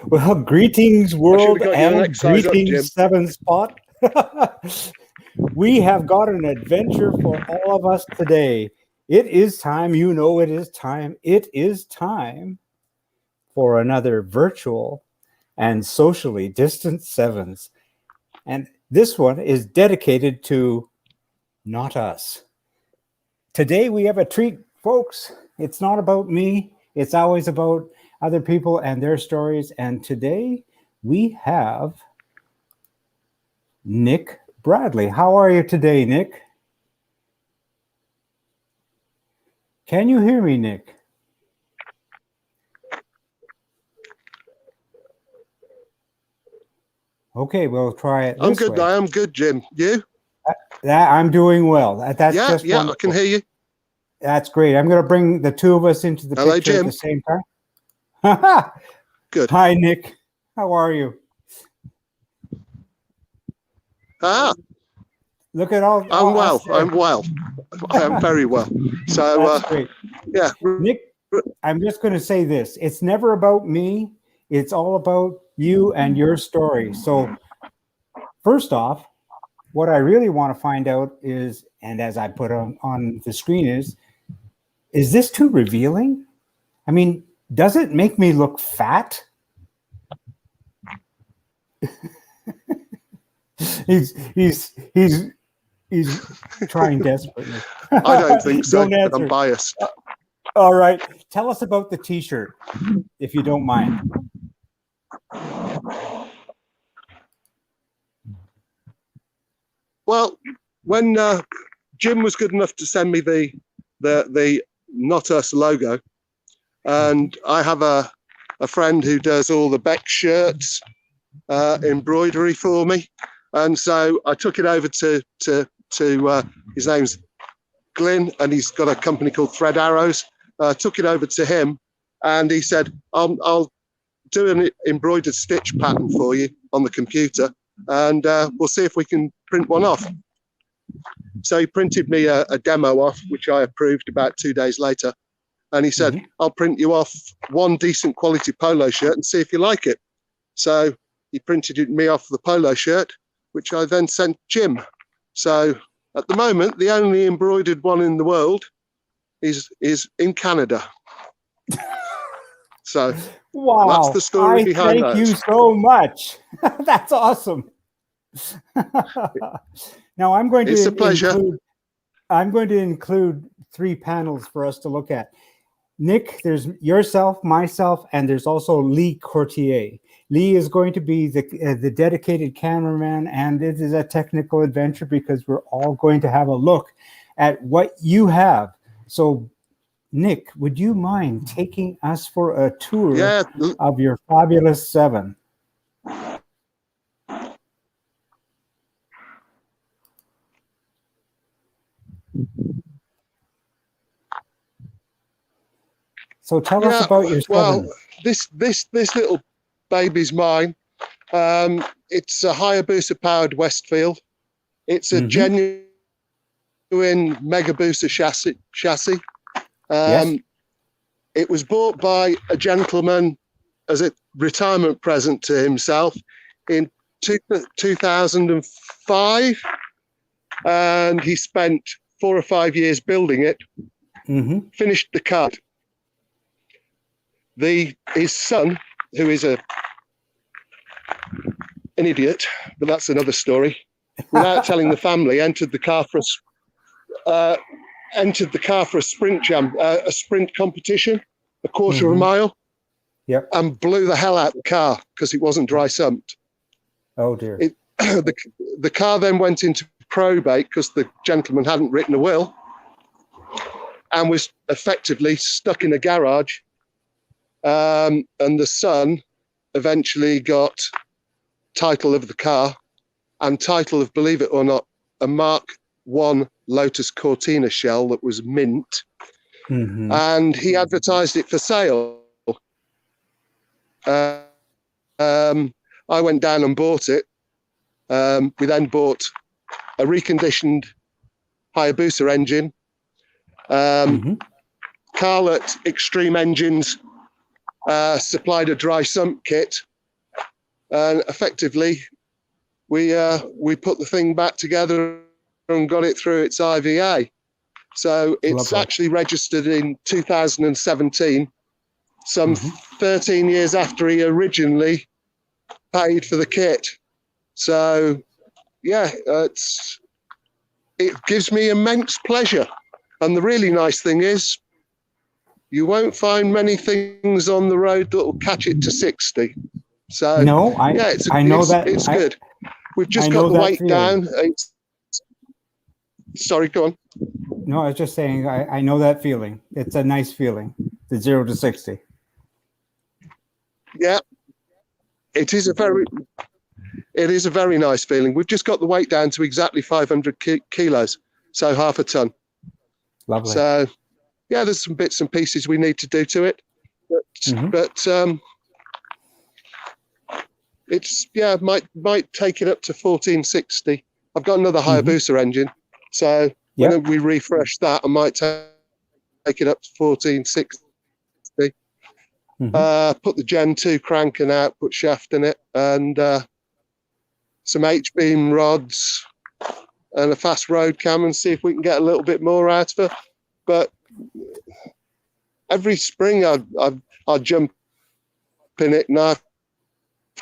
Well, greetings, world, and greetings, Seven Spot. We have got an adventure for all of us today. It is time, you know it is time. It is time for another virtual and socially distant Sevens. And this one is dedicated to not us. Today we have a treat, folks. It's not about me. It's always about other people and their stories. And today we have Nick Bradley. How are you today, Nick? Can you hear me, Nick? Okay, we'll try it. I'm good. I am good, Jim. You? I'm doing well. That's yeah, just wonderful. I can hear you. That's great. I'm going to bring the two of us into the Hello, picture Jim. at the same time. Good. Hi, Nick. How are you? Look at all. I'm well. I'm well. I am very well. So, that's great. Yeah. Nick, I'm just going to say this. It's never about me. It's all about you and your story. So, first off, what I really want to find out is, and as I put on the screen is this too revealing? I mean, does it make me look fat? He's trying desperately. I don't think so. Don't answer. I'm biased. All right. Tell us about the T-shirt, if you don't mind. Well, when Jim was good enough to send me the Not Us logo, and I have a friend who does all the BEC shirts embroidery for me, and so I took it over to his name's Glyn, and he's got a company called Thread Arrows. Took it over to him, and he said, I'll do an embroidered stitch pattern for you on the computer, and we'll see if we can print one off. So he printed me a demo off, which I approved about 2 days later. And he said, I'll print you off one decent quality polo shirt and see if you like it. So he printed me off the polo shirt, which I then sent Jim. So at the moment, the only embroidered one in the world is in Canada. So wow, that's the story behind that. Thank you so much. That's awesome. Now I'm going to include 3 panels for us to look at. Nick, there's yourself, myself, and there's also Lee Courtier. Lee is going to be the dedicated cameraman, and it is a technical adventure because we're all going to have a look at what you have. So, Nick, would you mind taking us for a tour of your fabulous 7? So tell us about your 7. Well, this little baby's mine. It's a Hayabusa powered Westfield. It's a genuine Megabusa chassis. Yes. It was bought by a gentleman as a retirement present to himself in 2005, and he spent 4 or 5 years building it. Finished the car. His son, who is an idiot, but that's another story, without telling the family, entered the car for a sprint competition, a quarter of a mile, and blew the hell out of the car because it wasn't dry sumped. Oh dear. The car then went into probate because the gentleman hadn't written a will and was effectively stuck in a garage. And the son eventually got title of the car and title of, believe it or not, a Mark I Lotus Cortina shell that was mint. And he advertised it for sale. I went down and bought it. We then bought a reconditioned Hayabusa engine. Carlett Extreme Engines supplied a dry sump kit, and effectively we put the thing back together and got it through its IVA. So it's Lovely. actually registered in 2017, some 13 years after he originally paid for the kit. So yeah, it gives me immense pleasure. And the really nice thing is, you won't find many things on the road that will catch it to 60. So no, I know that it's good. We've just got the weight down. Sorry, go on. No, I was just saying, I know that feeling. It's a nice feeling, the 0 to 60. Yeah, it is a very nice feeling. We've just got the weight down to exactly 500 kilos, so half a ton. Lovely. So, yeah, there's some bits and pieces we need to do to it, but it's might take it up to 1460. I've got another Hayabusa engine, so when we refresh that, I might take it up to 1460. Put the Gen 2 crank and output shaft in it, and some H-beam rods and a fast road cam, and see if we can get a little bit more out of her. But every spring I jump in it, and I have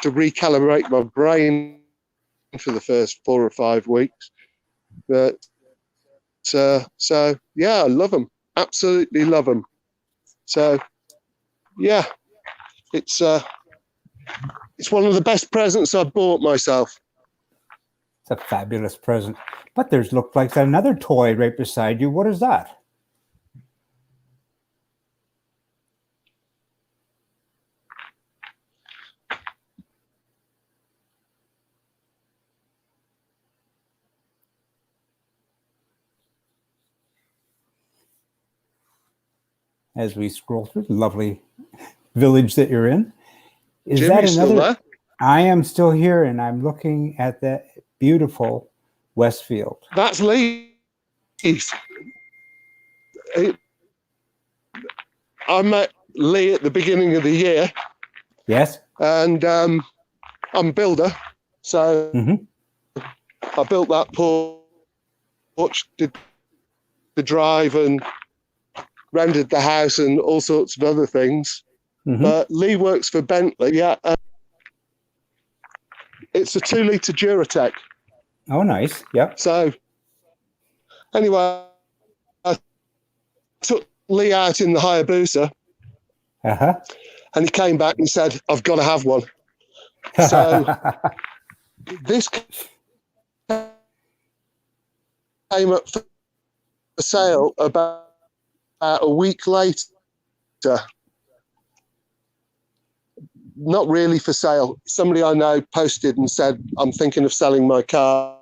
to recalibrate my brain for the first 4 or 5 weeks. But so yeah, I love them, absolutely love them. So yeah, it's one of the best presents I've bought myself. It's a fabulous present. But there's looked like another toy right beside you. What is that? As we scroll through the lovely village that you're in. Is Jim, that you still another? there? I am still here, and I'm looking at that beautiful Westfield. That's Lee's. I met Lee at the beginning of the year. Yes. And I'm a builder, so I built that porch, did the drive, and rendered the house and all sorts of other things. But Lee works for Bentley. Yeah, it's a 2-litre Duratec. Oh, nice. Yep. So anyway, I took Lee out in the Hayabusa, and he came back and said, "I've got to have one." So this came up for sale about a week later. Not really for sale. Somebody I know posted and said, "I'm thinking of selling my car."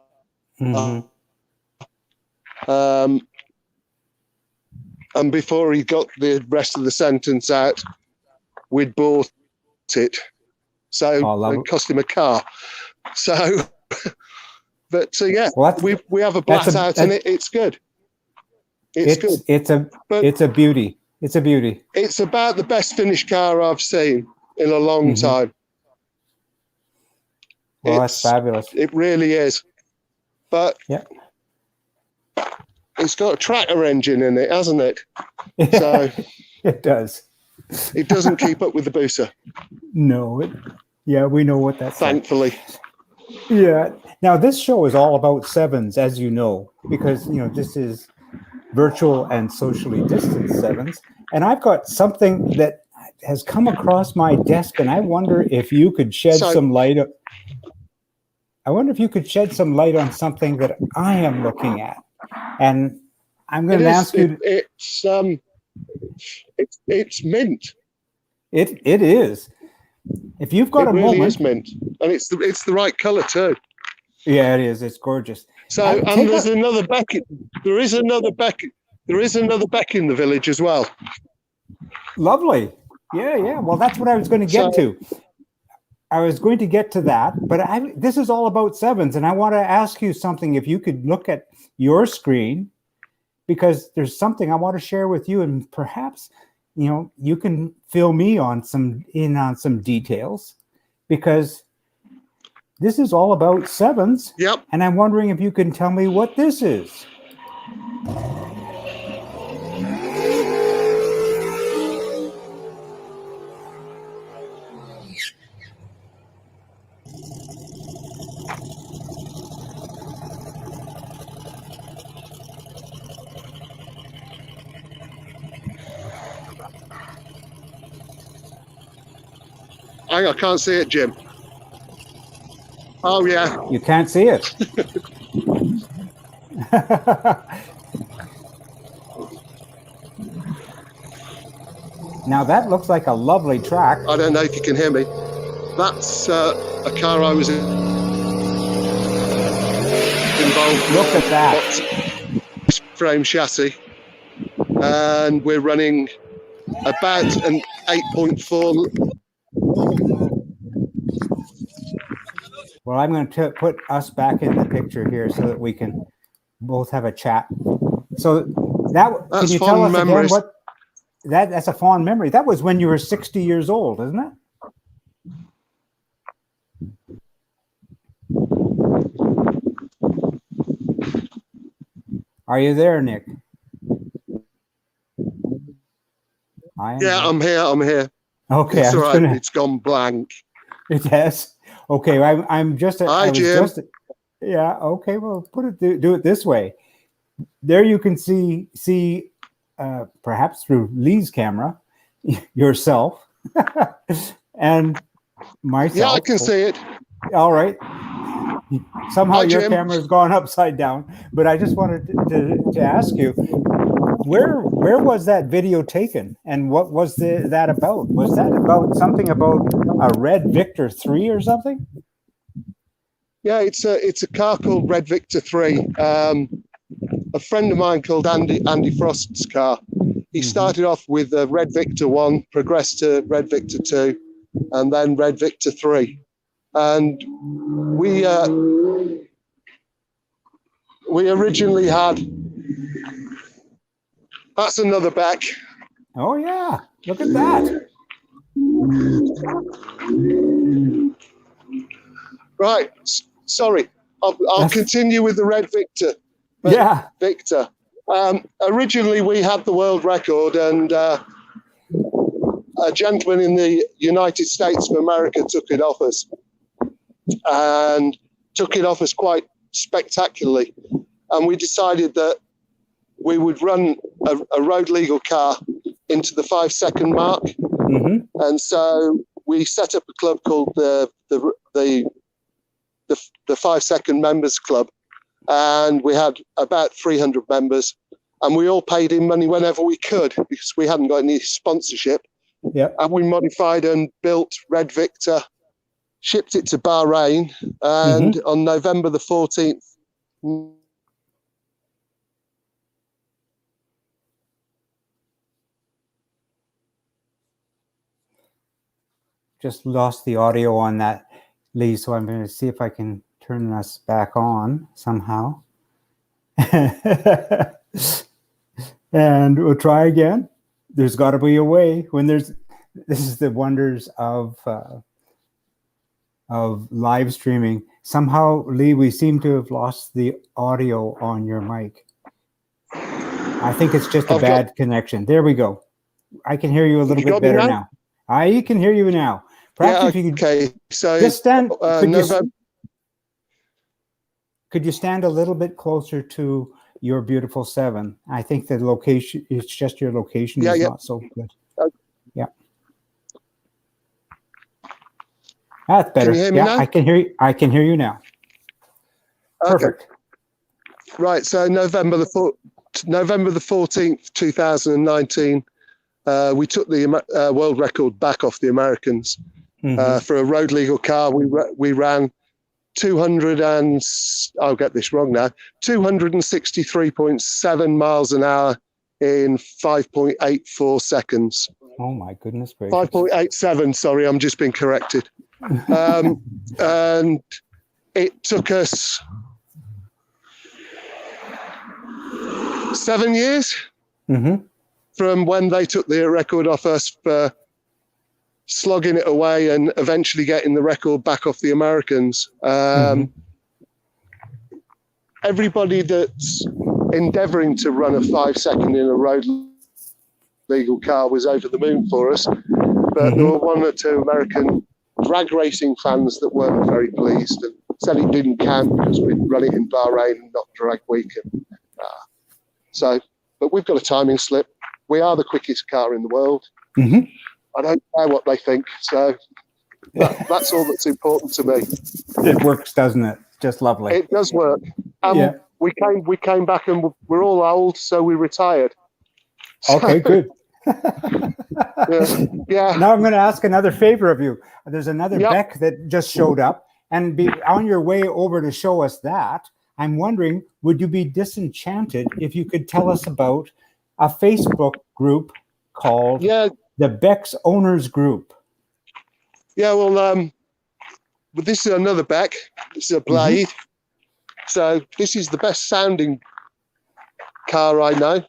And before he got the rest of the sentence out, we'd bought it. So it cost him a car. So, but yeah, well, we have a blast out in it. It's good. It's good. It's a beauty. It's a beauty. It's about the best finished car I've seen in a long time. Well, that's fabulous. It really is. But it's got a tractor engine in it, hasn't it? So it does. It doesn't keep up with the Busa. No. We know what that's thankfully. Like. Yeah. Now, this show is all about sevens, as you know, because, this is virtual and socially distanced sevens. And I've got something that has come across my desk, and I wonder if you could shed some light. I wonder if you could shed some light on something that I am looking at. And I'm going to ask you. It's mint. It is. If you've got a moment, it really is mint, and it's the right color too. Yeah, it is. It's gorgeous. So, and there's another Beck. There is another Beck. There is another Beck in the village as well. Lovely. Yeah. Well, that's what I was going to get to. I was going to get to that, but this is all about sevens, and I want to ask you something. If you could look at your screen, because there's something I want to share with you, and perhaps you can fill me on some details, because this is all about sevens. Yep. And I'm wondering if you can tell me what this is. I can't see it, Jim. Oh, yeah. You can't see it. Now that looks like a lovely track. I don't know if you can hear me. That's a car I was involved in. Look at that. Frame chassis. And we're running about an 8.4. Well, I'm going to put us back in the picture here so that we can both have a chat. So can you tell us again what that's a fond memory? That was when you were 60 years old, isn't it? Are you there, Nick? I'm here. Okay, it's all right. It's gone blank. It has. Okay, I'm just. Hi, Jim. Yeah. Okay. Well, do it this way. There you can see perhaps through Lee's camera, yourself and myself. Yeah, I can see it. All right. Somehow Hi, your Jim. camera's gone upside down, but I just wanted to ask you, where was that video taken, and what was that about? Was that about something about a Red Victor 3 or something? Yeah, it's a car called Red Victor 3. A friend of mine called Andy Frost's car. He started off with Red Victor 1, progressed to Red Victor 2, and then Red Victor 3. And we originally had. That's another back. Oh yeah, look at that. Right, sorry. I'll continue with the Red Victor. Yeah, Victor. Originally, we had the world record, and a gentleman in the United States of America took it off us, and took it off us quite spectacularly. And we decided that we would run a road legal car into the 5-second mark. Mm-hmm. And so we set up a club called the 5-second members club, and we had about 300 members, and we all paid in money whenever we could because we hadn't got any sponsorship. Yep. And we modified and built Red Victor, shipped it to Bahrain, and on November the 14th. Just lost the audio on that, Lee, so I'm going to see if I can turn us back on somehow. And we'll try again. There's got to be a way when this is the wonders of live streaming. Somehow, Lee, we seem to have lost the audio on your mic. I think it's just a bad connection. There we go. I can hear you a little bit better now. I can hear you now. Perhaps if you could just stand. Could you stand a little bit closer to your beautiful 7? I think the location, it's just your location is not so good. Yeah. That's better. Can you hear me now? I can hear you. I can hear you now. Perfect. Okay. Right. So November the 14th, 2019, we took the world record back off the Americans. For a road legal car. We ran 263.7 miles an hour in 5.84 seconds. Oh my goodness gracious. 5.87, sorry, I'm just being corrected. And it took us 7 years. from when they took the record off us for slogging it away and eventually getting the record back off the Americans. Everybody that's endeavouring to run a 5 second in a road legal car was over the moon for us, but there were 1 or 2 American drag racing fans that weren't very pleased and said it didn't count because we'd run it in Bahrain and not drag week. But we've got a timing slip. We are the quickest car in the world. I don't care what they think, so that's all that's important to me. It works, doesn't it? Just lovely. It does work. We came back and we're all old, so we retired. Okay, good. Yeah. Now I'm going to ask another favor of you. There's another BEC that just showed up, and on your way over to show us that, I'm wondering, would you be disenchanted if you could tell us about a Facebook group called the BEC's Owners Group? Yeah, well, but this is another BEC. This is a Blade. So this is the best sounding car I know.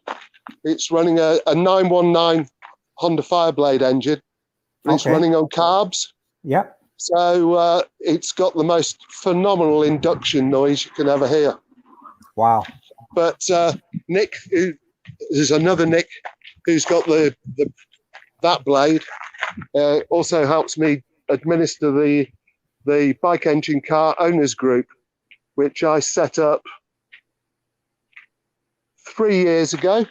It's running a 919 Honda Fireblade engine. It's running on carbs. Yeah. So it's got the most phenomenal induction noise you can ever hear. Wow. But Nick, there's another Nick who's got that blade. Also helps me administer the bike engine car owners group, which I set up 3 years ago.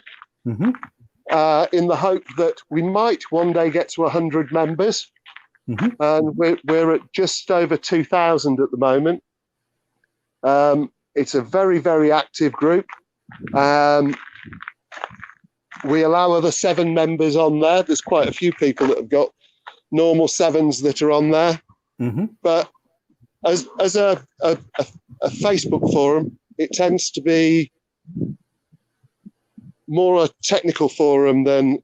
In the hope that we might one day get to 100 members. And we're at just over 2,000 at the moment. It's a very, very active group. We allow other 7 members on there. There's quite a few people that have got normal 7s that are on there. But as a Facebook forum, it tends to be more a technical forum than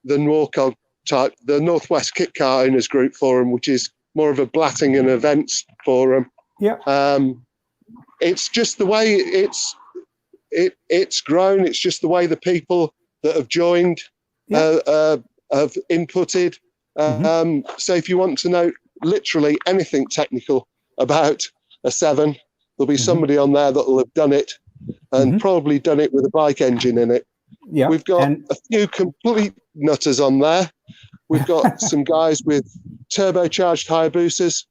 NORCOG type, the Northwest Kit Car Owners Group forum, which is more of a blatting and events forum. It's just the way it's grown. It's just the way the people that have joined have inputted. So if you want to know literally anything technical about a 7, there'll be somebody on there that will have done it and probably done it with a bike engine in it. We've got a few complete nutters on there. We've got some guys with turbocharged Hayabusas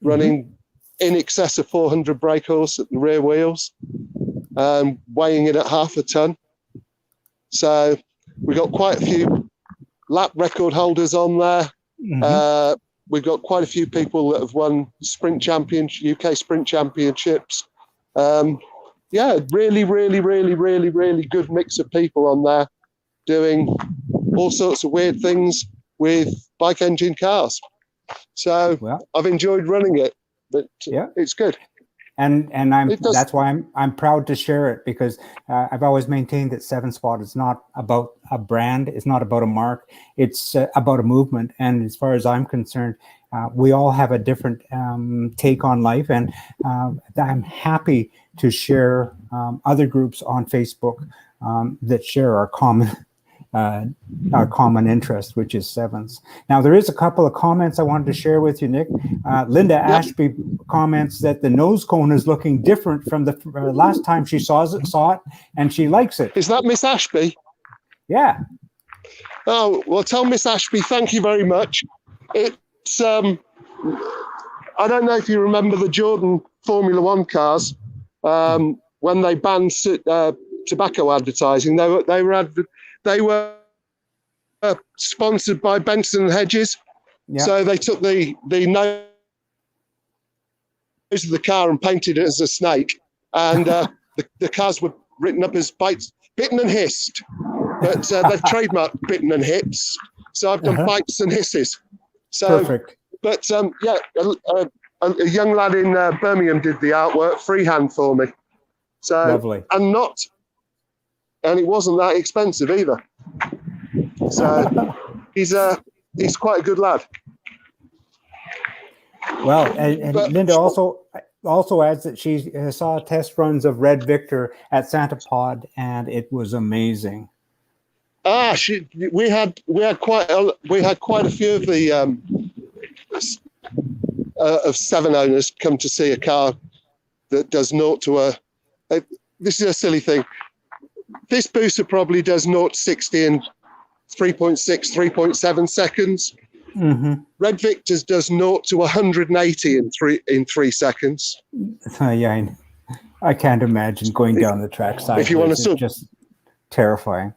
running in excess of 400 brake horse at the rear wheels and weighing in at half a ton. So we've got quite a few lap record holders on there. We've got quite a few people that have won UK sprint championships. Really, really, really, really, really good mix of people on there doing all sorts of weird things with bike engine cars. So I've enjoyed running it, but it's good. And that's why I'm proud to share it, because I've always maintained that 7-Spot is not about a brand, it's not about a mark, it's about a movement. And as far as I'm concerned, we all have a different take on life, and I'm happy to share other groups on Facebook that share our common interest, which is 7s. Now, there is a couple of comments I wanted to share with you, Nick. Linda Ashby comments that the nose cone is looking different from the last time she saw it, and she likes it. Is that Miss Ashby? Yeah. Oh, well, tell Miss Ashby thank you very much. It's I don't know if you remember the Jordan Formula One cars when they banned tobacco advertising. They were sponsored by Benson and Hedges, so they took the nose of the car and painted it as a snake, and the cars were written up as bitten and hissed, but they've trademarked bitten and hits, so I've done bites and hisses. So, perfect. But a young lad in Birmingham did the artwork freehand for me. So lovely. And it wasn't that expensive either. So he's quite a good lad. Well, and Linda also adds that she saw test runs of Red Victor at Santa Pod, and it was amazing. We had quite a few of the of 7 owners come to see a car that does 0 to a. This is a silly thing. This booster probably does 0 to 60 in 3.6, 3.7 seconds. Mm-hmm. Red Victor's does 0 to 180 in 3 seconds. Yeah, I can't imagine going down the track side. If you want to, it's just terrifying.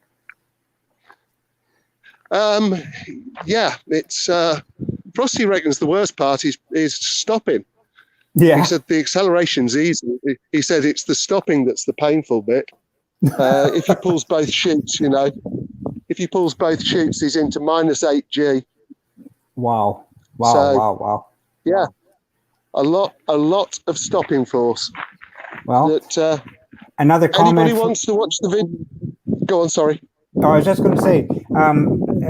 Yeah, it's Frosty reckons the worst part is stopping. Yeah, he said the acceleration's easy. He said it's the stopping that's the painful bit. If he pulls both chutes, if he pulls both chutes, he's into -8G. Wow. Yeah, a lot of stopping force. Well, that, another comment. Anybody wants to watch the video? Go on, sorry. Oh, I was just going to say,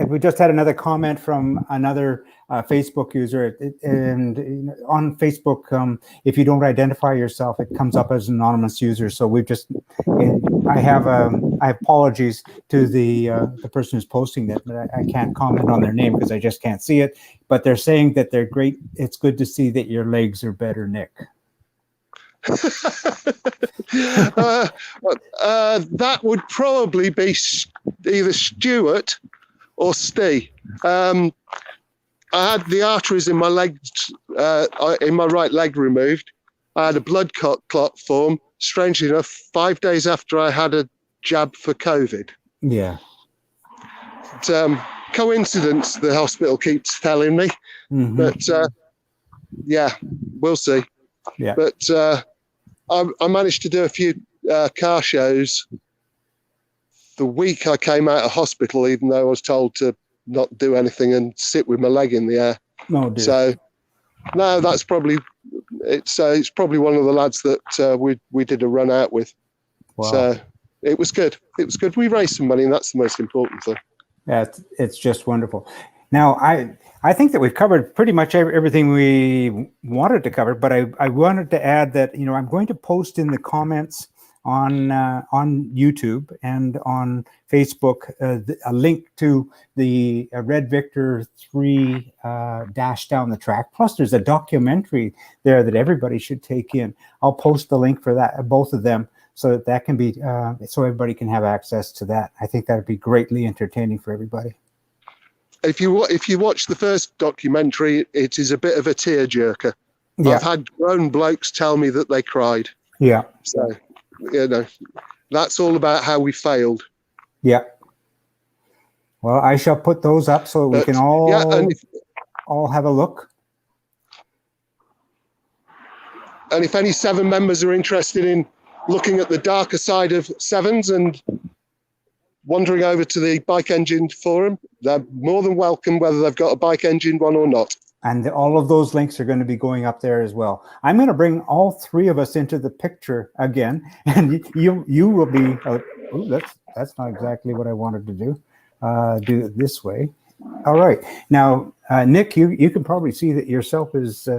we just had another comment from another Facebook user, and on Facebook, if you don't identify yourself, it comes up as an anonymous user. So we've just, I have apologies to the person who's posting that, but I can't comment on their name because I just can't see it. But they're saying that they're great. It's good to see that your legs are better, Nick. That would probably be either Stuart or Steve. I had the arteries in my legs, in my right leg removed. I had a blood clot form, strangely enough, 5 days after I had a jab for COVID. Yeah. Coincidence, the hospital keeps telling me. Mm-hmm. But yeah, we'll see. Yeah. But I managed to do a few car shows the week I came out of hospital, even though I was told to not do anything and sit with my leg in the air. Oh, dear. So no, that's probably it's probably one of the lads that we did a run out with. Wow. So it was good. It was good. We raised some money, and that's the most important thing. Yeah, it's just wonderful. Now, I think that we've covered pretty much everything we wanted to cover, but I wanted to add that, I'm going to post in the comments on YouTube and on Facebook a link to the Red Victor 3 Dash Down the Track. Plus, there's a documentary there that everybody should take in. I'll post the link for that, both of them, so that can be so everybody can have access to that. I think that would be greatly entertaining for everybody. If you watch the first documentary, it is a bit of a tearjerker. Yeah. I've had grown blokes tell me that they cried. Yeah. So, that's all about how we failed. Yeah. Well, I shall put those up so we can all have a look. And if any 7 members are interested in looking at the darker side of 7s and wandering over to the Bike Engine forum, they're more than welcome, whether they've got a Bike Engine one or not. And all of those links are going to be going up there as well. I'm going to bring all 3 of us into the picture again, and you will be. That's not exactly what I wanted to do. Do it this way. All right. Now, Nick, you can probably see that yourself is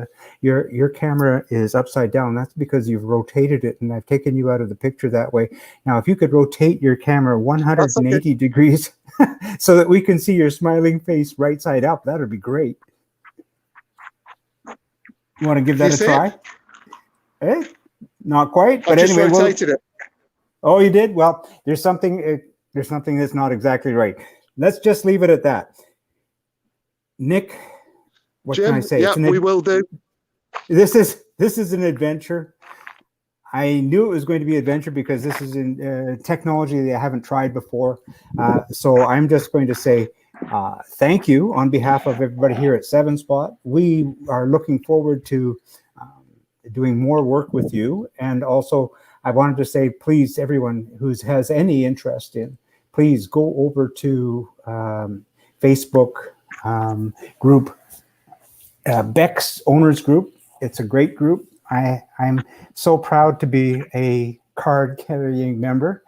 your camera is upside down. That's because you've rotated it, and I've taken you out of the picture that way. Now, if you could rotate your camera 180 degrees so that we can see your smiling face right side up, that would be great. You want to give that a try? Hey, not quite, but anyway, I just rotated it. Oh, you did? Well, there's something that's not exactly right. Let's just leave it at that. Nick, what Jim, can I say? Yeah, we will do. This is an adventure. I knew it was going to be an adventure because this is in technology that I haven't tried before. So I'm just going to say thank you on behalf of everybody here at 7 Spot. We are looking forward to doing more work with you. And also, I wanted to say, please, everyone who has any interest in, please go over to Facebook group, BEC's Owners Group. It's a great group. I'm so proud to be a card-carrying member.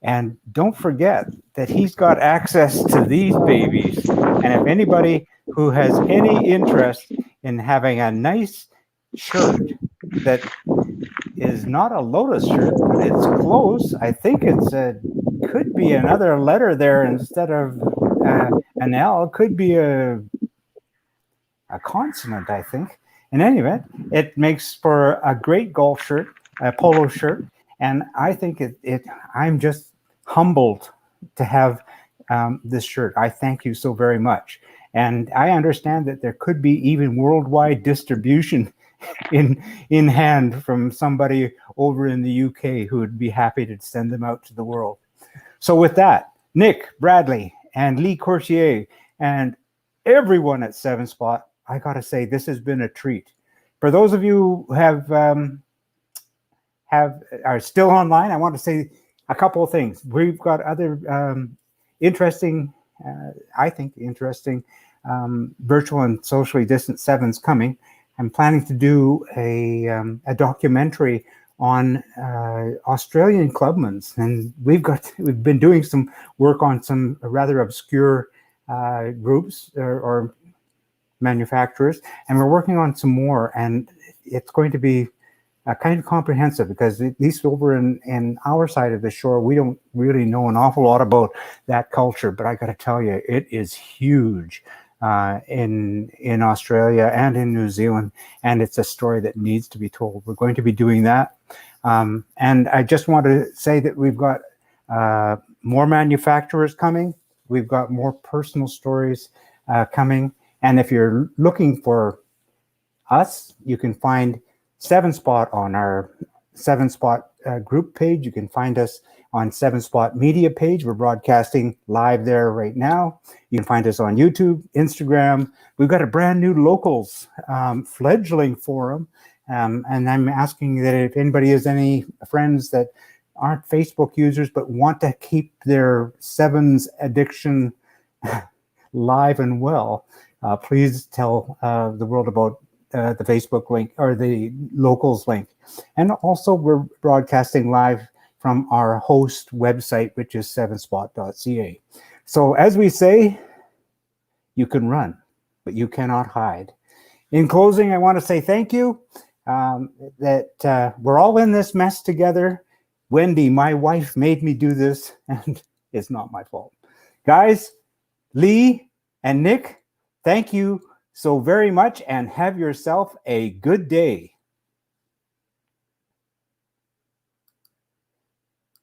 And don't forget that he's got access to these babies. And if anybody who has any interest in having a nice shirt that is not a Lotus shirt, but it's close. I think it's could be another letter there instead of an L. It could be a consonant, I think. In any event, it makes for a great golf shirt, a polo shirt, and I think I'm just humbled to have this shirt. I thank you so very much. And I understand that there could be even worldwide distribution in hand from somebody over in the UK who would be happy to send them out to the world. So with that, Nick, Bradley, and Lee Courtier, and everyone at 7 Spot, I got to say, this has been a treat. For those of you who are still online, I want to say a couple of things. We've got other interesting, I think, interesting virtual and socially distant sevens coming. I'm planning to do a documentary on Australian clubmans, and we've been doing some work on some rather obscure groups or manufacturers, and we're working on some more, and it's going to be kind of comprehensive, because at least over in our side of the shore, we don't really know an awful lot about that culture, but I got to tell you, it is huge in Australia and in New Zealand, and it's a story that needs to be told. We're going to be doing that, and I just want to say that we've got more manufacturers coming. We've got more personal stories coming. And if you're looking for us, you can find 7 Spot on our 7 Spot group page. You can find us on 7 Spot media page. We're broadcasting live there right now. You can find us on YouTube, Instagram. We've got a brand new locals fledgling forum. And I'm asking that if anybody has any friends that aren't Facebook users but want to keep their sevens addiction live and well, please tell the world about the Facebook link or the locals link. And also we're broadcasting live from our host website, which is 7spot.ca. So as we say, you can run, but you cannot hide. In closing, I want to say thank you, that we're all in this mess together. Wendy, my wife, made me do this, and it's not my fault. Guys, Lee and Nick, thank you so very much, and have yourself a good day.